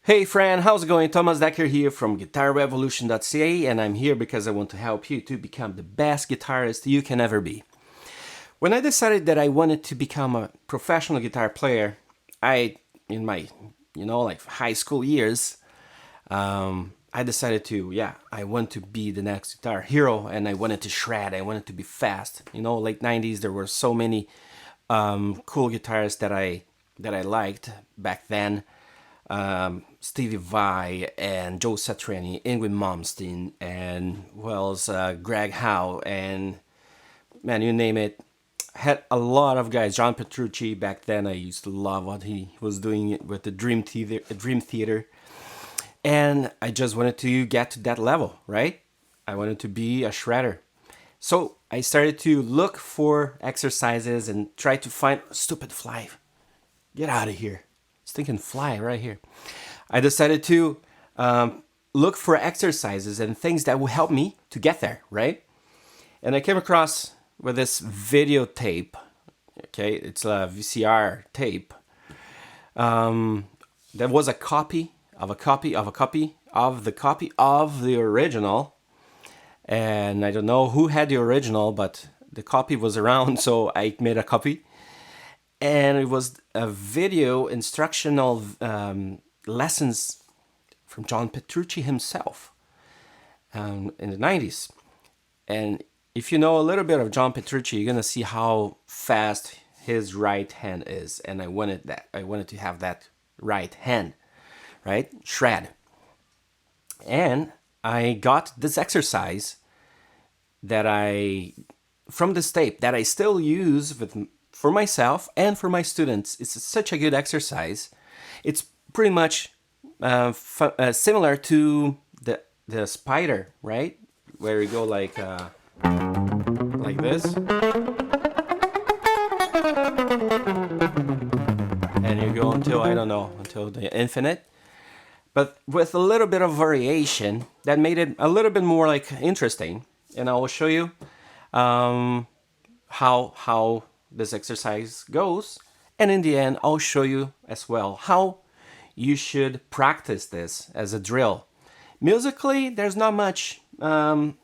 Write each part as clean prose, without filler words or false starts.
Hey friend, how's it going? Thomas Decker here from GuitarRevolution.ca, and I'm here because I want to help you to become the best guitarist you can ever be. When I decided that I wanted to become a professional guitar player, in my, high school years, I decided I want to be the next guitar hero, and I wanted to shred, I wanted to be fast. Late 90s, there were so many cool guitarists that I liked back then. Stevie Vai and Joe Satriani, Ingrid Malmsteen, and Greg Howe, and man, you name it. Had a lot of guys. John Petrucci back then. I used to love what he was doing with the Dream Theater, and I just wanted to get to that level, right? I wanted to be a shredder. So I started to look for exercises and try to find stupid fly. Get out of here. Stinking fly right here. I decided to look for exercises and things that will help me to get there, right? And I came across with this videotape. Okay, it's a VCR tape. There was a copy of the original, and I don't know who had the original, but the copy was around, so I made a copy. And it was a video instructional lessons from John Petrucci himself in the 90s. And if you know a little bit of John Petrucci, you're going to see how fast his right hand is. And I wanted that. I wanted to have that right hand, right? Shred. And I got this exercise from this tape that I still use for myself and for my students. It's such a good exercise. It's pretty much similar to the spider, right? Where you go like this, and you go until the infinite. But with a little bit of variation that made it a little bit more like interesting. And I will show you how this exercise goes, and in the end I'll show you as well how you should practice this as a drill. Musically, there's not much in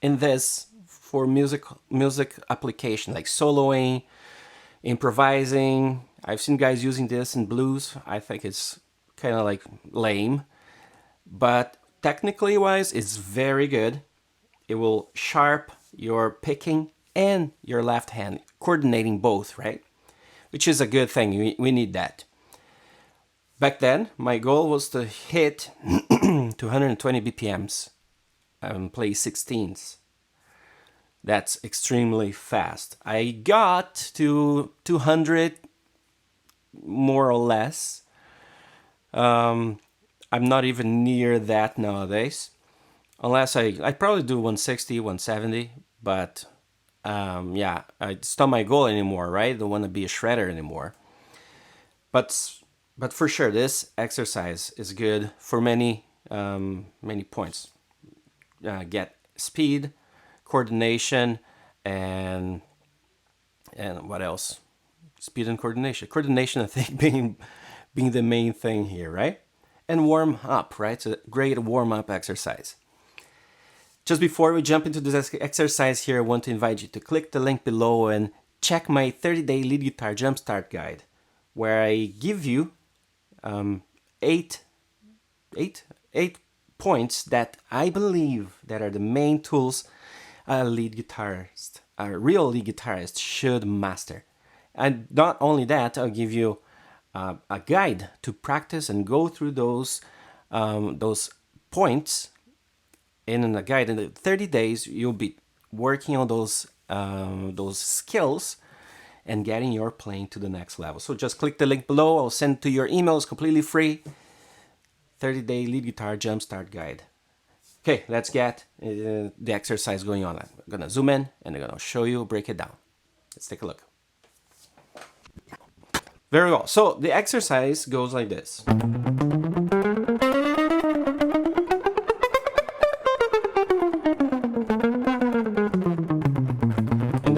this for music application, like soloing, improvising. I've seen guys using this in blues. I think it's kind of like lame, but technically wise, it's very good. It will sharp your picking and your left hand, coordinating both, right? Which is a good thing. We need that. Back then, my goal was to hit 220 BPMs and play 16s. That's extremely fast. I got to 200, more or less. I'm not even near that nowadays. Unless I probably do 160, 170, but it's not my goal anymore, right? I don't want to be a shredder anymore. But for sure, this exercise is good for many points. Get speed, coordination, and what else? Speed and coordination. Coordination, I think, being the main thing here, right? And warm up, right? It's a great warm-up exercise. Just before we jump into this exercise here, I want to invite you to click the link below and check my 30-day lead guitar jumpstart guide, where I give you eight points that I believe that are the main tools a real lead guitarist should master. And not only that, I'll give you a guide to practice and go through those points. In a guide, in the 30 days, you'll be working on those skills and getting your playing to the next level. So just click the link below. I'll send it to your email. It's completely free. 30-day lead guitar jumpstart guide. Okay, let's get the exercise going on. I'm gonna zoom in and I'm gonna show you, break it down. Let's take a look. Very well. So the exercise goes like this.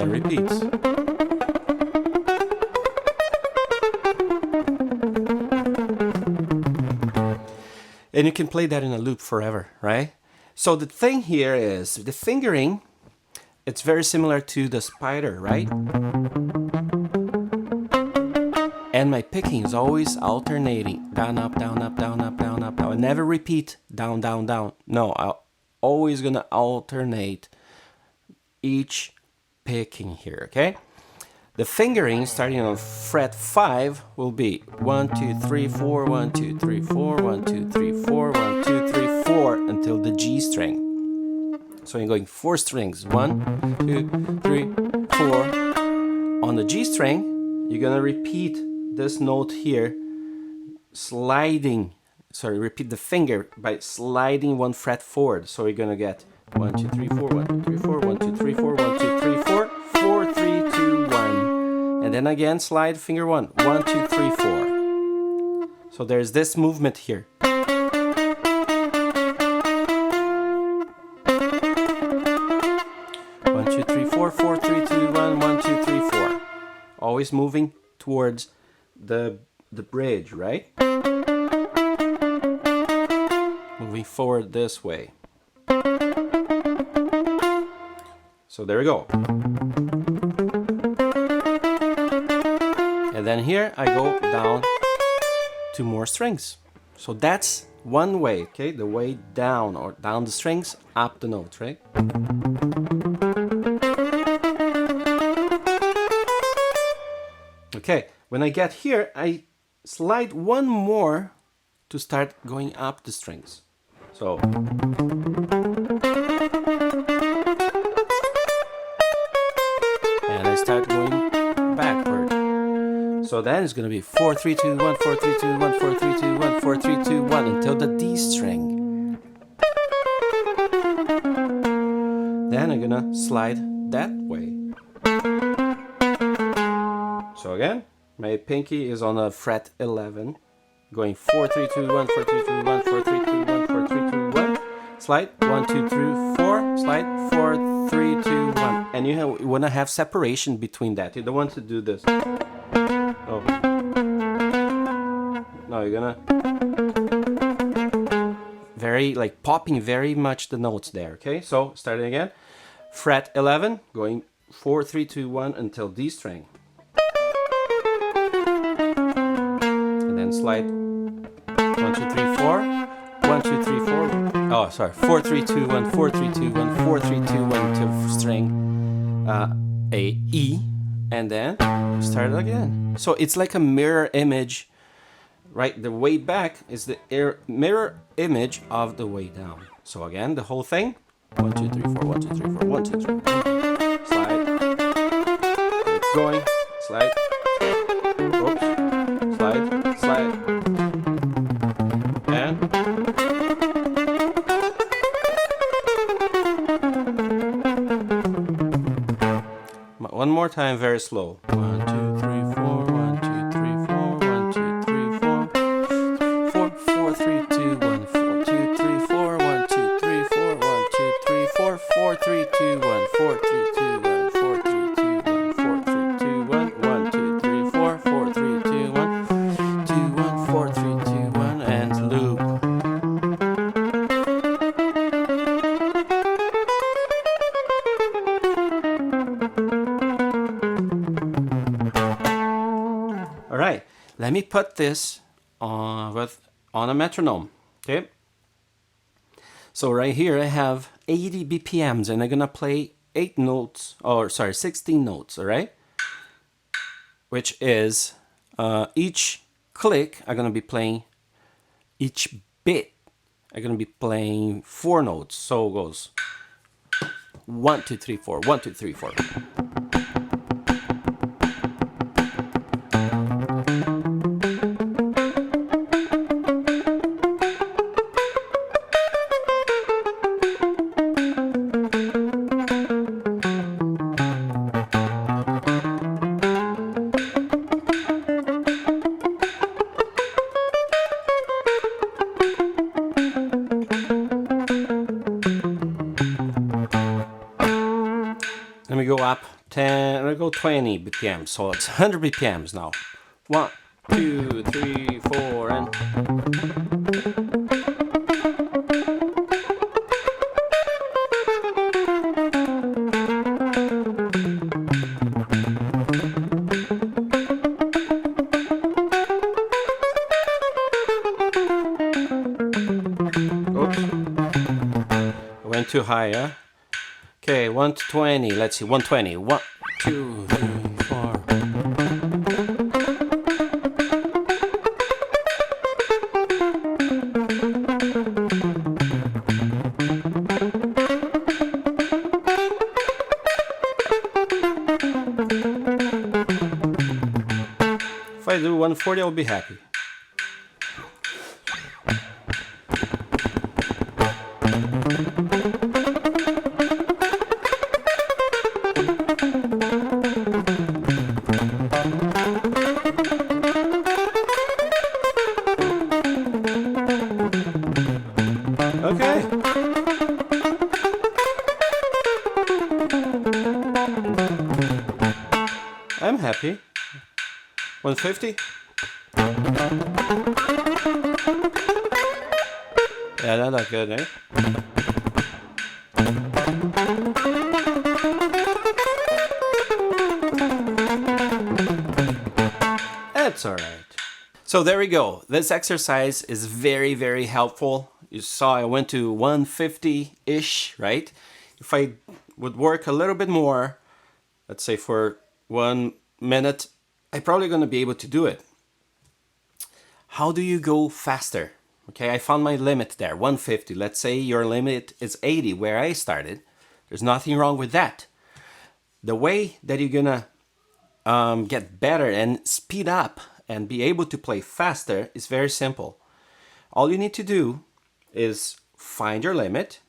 Repeats. And you can play that in a loop forever, right? So the thing here is the fingering, it's very similar to the spider, right? And my picking is always alternating. Down, up, down, up, down, up, down, up, down. I never repeat down, down, down. No, I'm always gonna alternate each picking here, okay? The fingering starting on fret 5 will be 1, 2, 3, 4, 1, 2, 3, 4, 1, 2, 3, 4, 1, 2, 3, 4 until the G string. So you're going 4 strings. 1, 2, 3, 4. On the G string, you're gonna repeat this note here, repeat the finger by sliding 1 fret forward. So you're gonna get 1, 2, 3, 4, 1, 2, 3, 4, 1, 2, 3, 4, 1, 2, 3, 4, 4, 3, 2, 1. And then again, slide finger 1, 1, 2, 3, 4. So there's this movement here. 1, 2, 3, 4, 4, 3, 2, 1, 1, 2, 3, 4. Always moving towards the bridge, right? Moving forward this way. So there we go. And then here I go down 2 more strings. So that's one way, okay? The way down, or down the strings, up the notes, right? Okay, when I get here, I slide 1 more to start going up the strings. So and I start going backward. So then it's gonna be 4, 3, 2, 1, 4, 3, 2, 1, 4, 3, 2, 1, 4, 3, 2, 1 until the D string. Then I'm gonna slide that way. So again, my pinky is on a fret 11, going 4, 3, 2, 1, 4, 3, 2, 1, 4, 3, 2, 1, 4, 3, 2, 1. Slide 1, 2, 3, 4. Slide 4, 3, 2, 1. And you want to have separation between that. You don't want to do this. Oh. No, you're gonna popping very much the notes there. Okay, so starting again, fret 11, going 4, 3, 2, 1 until D string. Then slide 1, 2, 3, 4, 1, 2, 3, 4. Oh, sorry, 4, 3, 2, 1, 4, 3, 2, 1, 4, 3, 2, 1 to string A, E, and then start again. So it's like a mirror image, right? The way back is the mirror image of the way down. So again, the whole thing. 1, 2, 3, 4, 1, 2, 3, 4, 1, 2, 3, 4. Slide. Keep going. Slide. Oops. Slide. Slide. And one more time, very slow. 1, 2, 3, 4, 1, 2, 3, 4, 1, 2, 3, 4, 4, 4, 3, 2, 1, 4, 2, 3, 4, 1, 2, 3, 4, 1, 2, 3, 4, 4, 3, 2, 1, 4, 3, 2, 1, 4, 3, 2, 1, 4, 3, 2, 1, 1, 2, 3, 4, 4, 3, 2, 1, 2, 1, 4, 3, 2, 1, and loop. All right, let me put this on a metronome, okay? So right here I have 80 BPMs and I'm gonna play 16 notes, all right? Which is each click I'm gonna be playing, each bit I'm gonna be playing 4 notes. So it goes 1, 2, 3, 4, 1, 2, 3, 4. Let me go up 10, let me go 20 BPM, so it's 100 BPMs now. 1, 2, 3, 4, and went too high, huh? Okay, 120. Let's see, 120. 1, 2, 3, 4. If I do 140, I'll be happy. Okay. I'm happy. 150? Yeah, that's not good, eh? That's alright. So there we go. This exercise is very, very helpful. You saw I went to 150-ish, right? If I would work a little bit more, let's say for 1 minute, I'm probably going to be able to do it. How do you go faster? Okay, I found my limit there, 150. Let's say your limit is 80, where I started. There's nothing wrong with that. The way that you're gonna get better and speed up and be able to play faster is very simple. All you need to do is find your limit,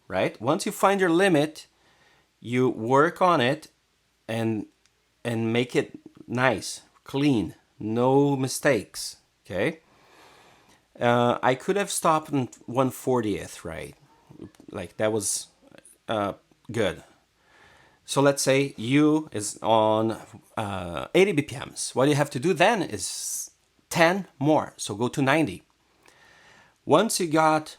right? Once you find your limit, you work on it and make it nice, clean, no mistakes, okay? I could have stopped in 140th, right? Like that was good. So let's say U is on 80 BPMs. What you have to do then is 10 more. So go to 90. Once you get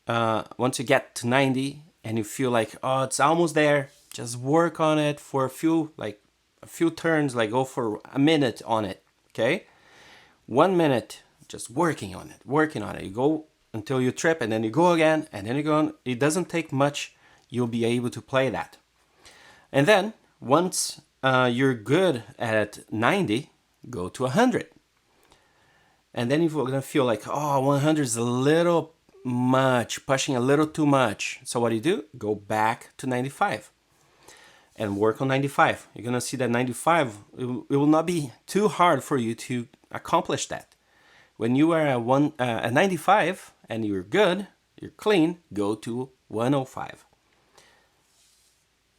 to 90 and you feel like, oh, it's almost there, just work on it for a few turns, like go for a minute on it, okay? 1 minute, just working on it. You go until you trip and then you go again and then you go on. It doesn't take much. You'll be able to play that. And then once you're good at 90, go to 100. And then you're gonna feel like, oh, 100 is a little much, pushing a little too much. So what do? Go back to 95 and work on 95. You're gonna see that 95, it will not be too hard for you to accomplish that. When you are at 95 and you're good, you're clean, go to 105.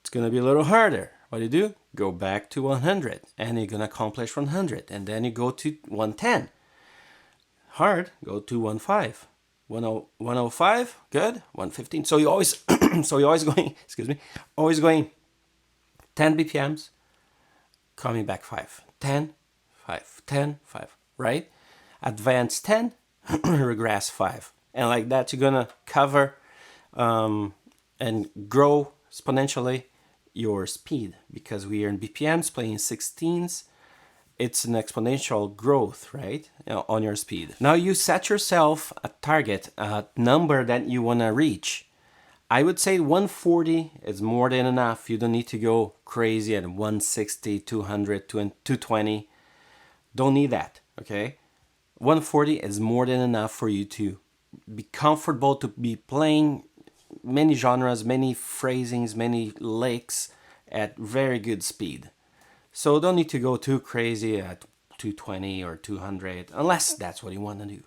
It's gonna be a little harder. What do? Go back to 100 and you're gonna accomplish 100. And then you go to 110. Hard, go to 105. 105, good, 115. So you always always going 10 BPMs, coming back 5. 10, 5, 10, 5, right? Advance 10, regress 5. And like that, you're gonna cover and grow exponentially your speed, because we are in BPMs playing 16s. It's an exponential growth, right, on your speed. Now you set yourself a target, a number that you want to reach. I would say 140 is more than enough. You don't need to go crazy at 160, 200, 220. Don't need that, okay? 140 is more than enough for you to be comfortable to be playing many genres, many phrasings, many licks at very good speed. So don't need to go too crazy at 220 or 200, unless that's what you want to do.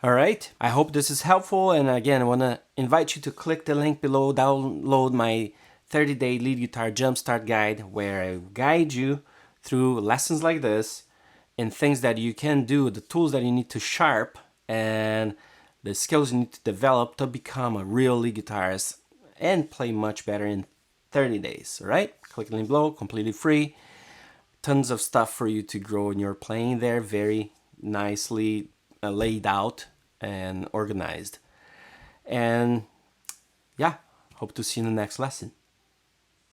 All right, I hope this is helpful. And again, I want to invite you to click the link below, download my 30-day lead guitar jumpstart guide, where I guide you through lessons like this and things that you can do, the tools that you need to sharp and the skills you need to develop to become a real lead guitarist and play much better in 30 days, all right? Click the link below, completely free. Tons of stuff for you to grow in your playing there, very nicely laid out and organized. And yeah, hope to see you in the next lesson.